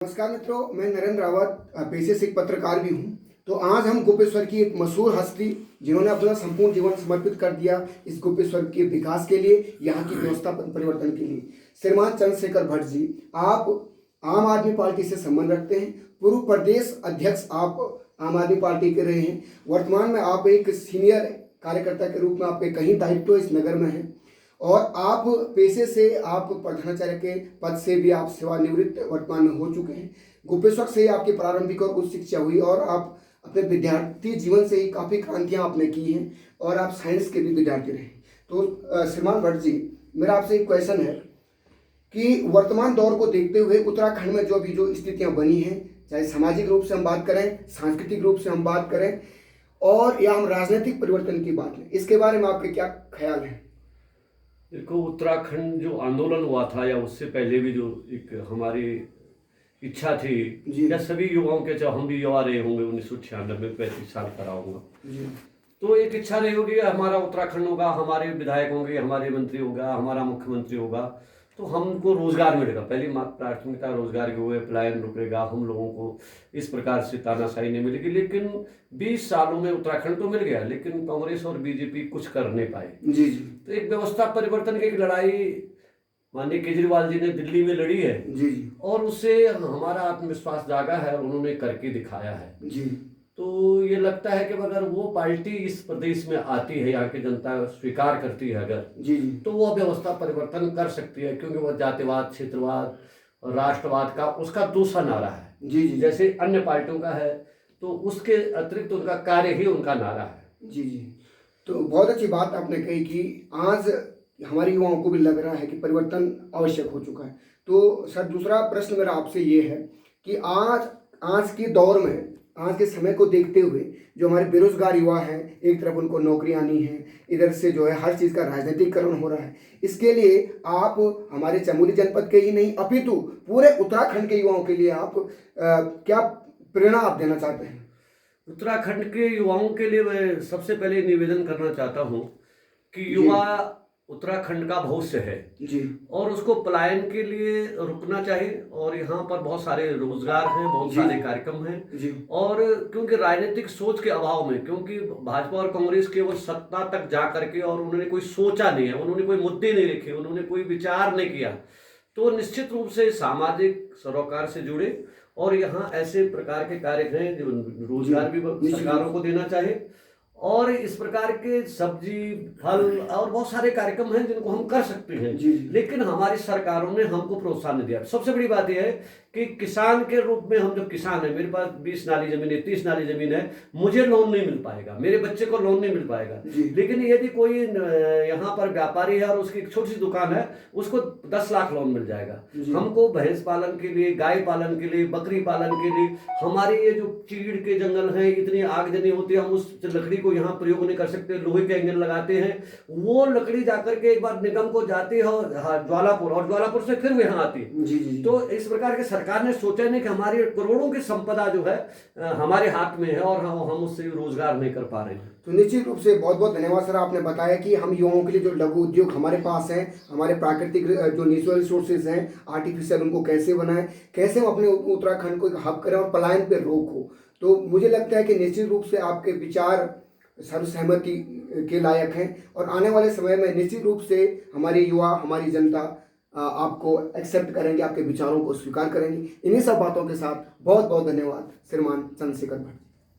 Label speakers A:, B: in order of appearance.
A: नमस्कार मित्रों, मैं नरेंद्र रावत पेशे से एक पत्रकार भी हूँ। तो आज हम गोपेश्वर की एक मशहूर हस्ती जिन्होंने अपना संपूर्ण जीवन समर्पित कर दिया इस गोपेश्वर के विकास के लिए, यहाँ की व्यवस्था परिवर्तन के लिए, श्रीमान चंद्रशेखर भट्ट जी। आप आम आदमी पार्टी से संबंध रखते हैं, पूर्व प्रदेश अध्यक्ष आप आम आदमी पार्टी के रहे हैं। वर्तमान में आप एक सीनियर कार्यकर्ता के रूप में आपके कई दायित्व इस नगर में हैं और आप पेशे से आप प्रधानाचार्य के पद से भी आप सेवानिवृत्त वर्तमान में हो चुके हैं। गोपेश्वर से आपकी प्रारंभिक और उच्च शिक्षा हुई और आप अपने विद्यार्थी जीवन से ही काफ़ी क्रांतियां आपने की हैं और आप साइंस के भी विद्यार्थी रहे। तो श्रीमान भट्ट जी, मेरा आपसे एक क्वेश्चन है कि वर्तमान दौर को देखते हुए उत्तराखंड में जो स्थितियाँ बनी हैं, चाहे सामाजिक रूप से हम बात करें, सांस्कृतिक रूप से हम बात करें और या हम राजनीतिक परिवर्तन की बात करें, इसके बारे में आपके क्या ख्याल हैं?
B: देखो, उत्तराखंड जो आंदोलन हुआ था या उससे पहले भी जो एक हमारी इच्छा थी, या सभी युवाओं के, चाहे हम भी युवा रहे होंगे 1996 में, 35 साल का रहा होगा, तो एक इच्छा रही होगी हमारा उत्तराखंड होगा, हमारे विधायक होंगे, हमारे मंत्री होगा, हमारा मुख्यमंत्री होगा, तो हमको रोजगार मिलेगा। पहली प्राथमिकता रोजगार की हुए, पलायन रुकेगा, हम लोगों को इस प्रकार से तानाशाही नहीं मिलेगी। लेकिन 20 सालों में उत्तराखंड तो मिल गया, लेकिन कांग्रेस और बीजेपी कुछ कर नहीं पाए।
A: जी।
B: तो एक व्यवस्था परिवर्तन की एक लड़ाई माननीय केजरीवाल जी ने दिल्ली में लड़ी है।
A: जी।
B: और उससे हमारा आत्मविश्वास जागा है और उन्होंने करके दिखाया है।
A: जी।
B: तो ये लगता है कि अगर वो पार्टी इस प्रदेश में आती है, यहाँ की जनता स्वीकार करती है अगर,
A: जी,
B: तो वो व्यवस्था परिवर्तन कर सकती है, क्योंकि वो जातिवाद, क्षेत्रवाद और राष्ट्रवाद का उसका दूसरा नारा है।
A: जी।
B: जैसे अन्य पार्टियों का है, तो उसके अतिरिक्त उनका कार्य ही उनका नारा है।
A: जी। तो बहुत अच्छी बात आपने कही कि आज हमारे युवाओं को भी लग रहा है कि परिवर्तन आवश्यक हो चुका है। तो सर, दूसरा प्रश्न मेरा आपसे ये है कि आज के दौर में, आज के समय को देखते हुए जो हमारे बेरोजगार युवा हैं, एक तरफ उनको नौकरियां नहीं है, इधर से हर चीज़ का राजनीतिकरण हो रहा है, इसके लिए आप हमारे चमोली जनपद के ही नहीं अपितु पूरे उत्तराखंड के युवाओं के लिए आप क्या प्रेरणा आप देना चाहते हैं?
B: उत्तराखंड के युवाओं के लिए मैं सबसे पहले निवेदन करना चाहता हूँ कि युवा उत्तराखंड का भविष्य है
A: जी, और
B: उसको पलायन के लिए रुकना चाहिए। और यहाँ पर बहुत सारे रोजगार हैं, बहुत सारे कार्यक्रम हैं
A: जी।
B: और क्योंकि राजनीतिक सोच के अभाव में, क्योंकि भाजपा और कांग्रेस केवल सत्ता तक जा करके और उन्होंने कोई सोचा नहीं है, उन्होंने कोई मुद्दे नहीं रखे, उन्होंने कोई विचार नहीं किया, तो निश्चित रूप से सामाजिक सरोकार से जुड़े और यहाँ ऐसे प्रकार के कार्य हैं जो रोजगार भी सरकारों को देना चाहिए। और इस प्रकार के सब्जी, फल और बहुत सारे कार्यक्रम हैं जिनको हम कर सकते हैं। लेकिन हमारी सरकारों ने हमको प्रोत्साहन नहीं दिया। सबसे बड़ी बात यह है कि किसान के रूप में, हम जो किसान है, मेरे पास 20 नाली जमीन है, 30 नाली जमीन है, मुझे लोन नहीं मिल पाएगा, मेरे बच्चे को लोन नहीं मिल पाएगा। लेकिन यदि कोई यहाँ पर व्यापारी है और उसकी एक छोटी सी दुकान है, उसको 10 लाख लोन मिल जाएगा। हमको भैंस पालन के लिए, गाय पालन के लिए, बकरी पालन के लिए, हमारे ये जो चीड़ के जंगल हैं, इतनी आगजनी होती है, हम उस लकड़ी को यहाँ प्रयोग नहीं कर सकते, लोहे के एंगल लगाते हैं, वो लकड़ी जाकर के एक बार निगम को जाती है ज्वालापुर, और ज्वालापुर से फिर यहाँ आती है। तो इस प्रकार के सरकार ने सोचा नहीं कि हमारी करोड़ों की संपदा जो है हमारे हाथ में है और हम उससे रोजगार नहीं कर पा रहे हैं।
A: तो निश्चित रूप से बहुत बहुत धन्यवाद सर, आपने बताया कि हम युवाओं के लिए जो लघु उद्योग हमारे पास हैं, हमारे प्राकृतिक जो नेचुरल रिसोर्सेज हैं, आर्टिफिशियल, उनको कैसे बनाएं, कैसे हम अपने उत्तराखंड को एक हब करें और पलायन पे रोक हो। तो मुझे लगता है कि निश्चित रूप से आपके विचार सर्वसहमति के लायक हैं और आने वाले समय में निश्चित रूप से हमारी युवा, हमारी जनता आपको एक्सेप्ट करेंगे, आपके विचारों को स्वीकार करेंगे। इन्हीं सब बातों के साथ बहुत बहुत धन्यवाद श्रीमान चंद्रशेखर भट्ट।